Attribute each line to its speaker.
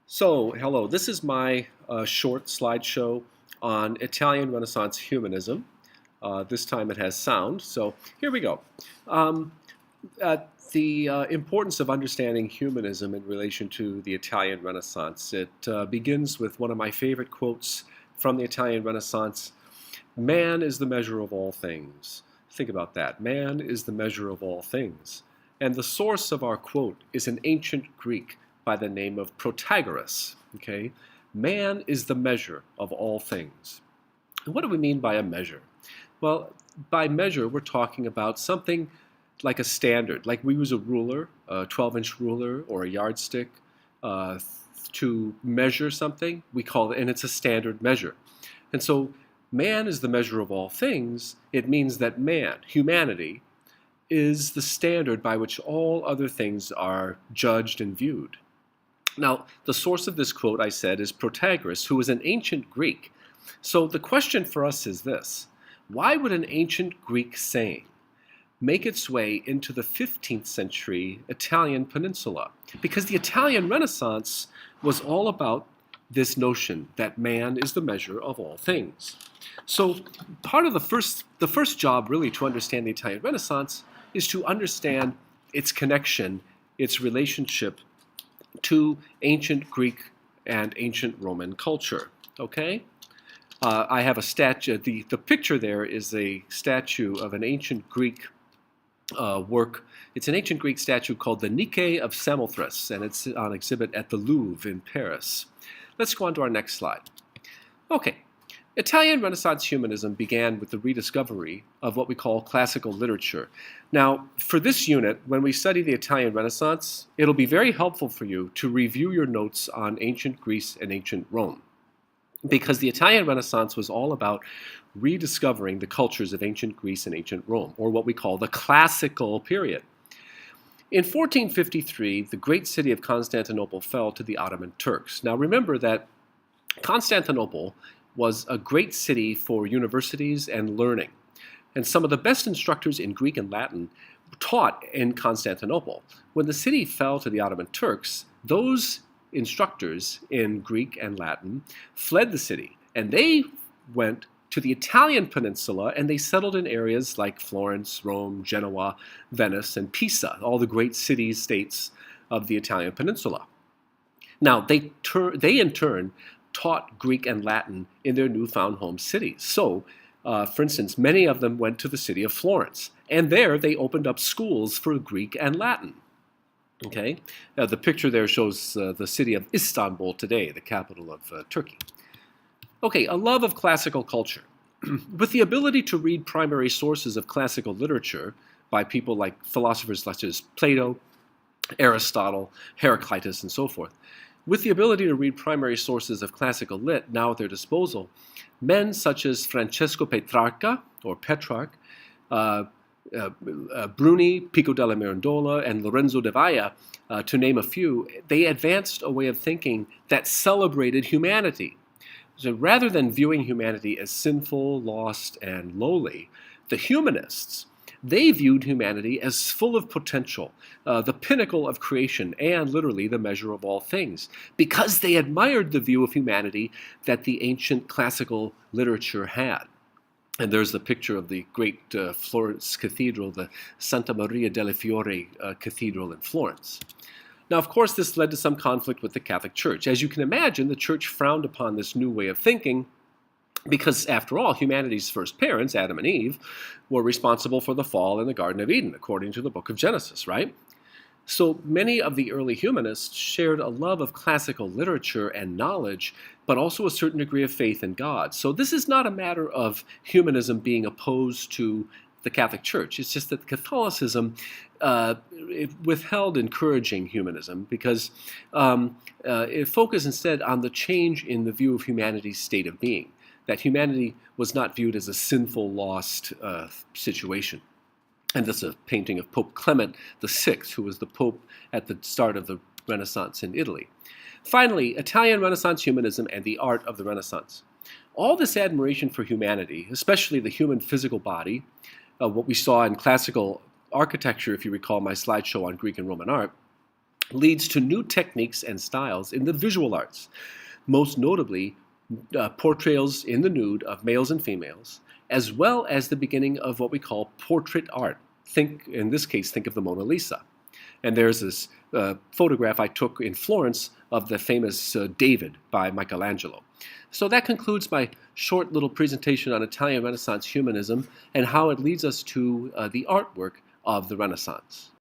Speaker 1: So, hello, this is my short slideshow on Italian Renaissance humanism. This time it has sound, so here we go. Um, uh, the importance of understanding humanism in relation to the Italian Renaissance. It begins with one of my favorite quotes from the Italian Renaissance. Man is the measure of all things. Think about that. Man is the measure of all things. And the source of our quote is an ancient Greek by the name of Protagoras. Okay? Man is the measure of all things. And what do we mean by a measure? Well, by measure, we're talking about something like a standard, like we use a ruler, a 12-inch ruler or a yardstick, uh, to measure something. We call it, and it's a standard measure. And so man is the measure of all things. It means that man, humanity, is the standard by which all other things are judged and viewed. Now, the source of this quote, I said, is Protagoras, who was an ancient Greek. So the question for us is this: why would an ancient Greek saying make its way into the 15th century Italian peninsula? Because the Italian Renaissance was all about this notion that man is the measure of all things. So part of the first job really to understand the Italian Renaissance is to understand its connection, its relationship to ancient Greek and ancient Roman culture. Okay? I have a statue. The picture there is a statue of an ancient Greek work. It's an ancient Greek statue called the Nike of Samothrace, and it's on exhibit at the Louvre in Paris. Let's go on to our next slide. Okay. Italian Renaissance humanism began with the rediscovery of what we call classical literature. Now, for this unit, when we study the Italian Renaissance, it'll be very helpful for you to review your notes on ancient Greece and ancient Rome, because the Italian Renaissance was all about rediscovering the cultures of ancient Greece and ancient Rome, or what we call the classical period. In 1453, the great city of Constantinople fell to the Ottoman Turks. Now remember that Constantinople was a great city for universities and learning. And some of the best instructors in Greek and Latin taught in Constantinople. When the city fell to the Ottoman Turks, those instructors in Greek and Latin fled the city, and they went to the Italian peninsula, and they settled in areas like Florence, Rome, Genoa, Venice, and Pisa, all the great cities, states of the Italian peninsula. Now, they in turn taught Greek and Latin in their newfound home cities. So, for instance, many of them went to the city of Florence, and there they opened up schools for Greek and Latin. Okay, the picture there shows the city of Istanbul today, the capital of Turkey. Okay, a love of classical culture. With the ability to read primary sources of classical literature by people like philosophers such as Plato, Aristotle, Heraclitus, and so forth, with the ability to read primary sources of classical lit now at their disposal, men such as Francesco Petrarca, or Petrarch, Bruni, Pico della Mirandola, and Lorenzo de Valla, to name a few, they advanced a way of thinking that celebrated humanity. So rather than viewing humanity as sinful, lost, and lowly, the humanists, they viewed humanity as full of potential, the pinnacle of creation, and literally the measure of all things, because they admired the view of humanity that the ancient classical literature had. And there's the picture of the great Florence Cathedral, the Santa Maria delle Fiore Cathedral in Florence. Now, of course, this led to some conflict with the Catholic Church. As you can imagine, the Church frowned upon this new way of thinking because, after all, humanity's first parents, Adam and Eve, were responsible for the fall in the Garden of Eden, according to the book of Genesis, right? So many of the early humanists shared a love of classical literature and knowledge, but also a certain degree of faith in God. So this is not a matter of humanism being opposed to the Catholic Church. It's just that Catholicism it withheld encouraging humanism because it focused instead on the change in the view of humanity's state of being, that humanity was not viewed as a sinful, lost situation. And this is a painting of Pope Clement VI, who was the Pope at the start of the Renaissance in Italy. Finally, Italian Renaissance humanism and the art of the Renaissance. All this admiration for humanity, especially the human physical body, what we saw in classical architecture, if you recall my slideshow on Greek and Roman art, leads to new techniques and styles in the visual arts, most notably portrayals in the nude of males and females, as well as the beginning of what we call portrait art. In this case, think of the Mona Lisa. And there's this photograph I took in Florence of the famous David by Michelangelo. So that concludes my short little presentation on Italian Renaissance humanism and how it leads us to the artwork of the Renaissance.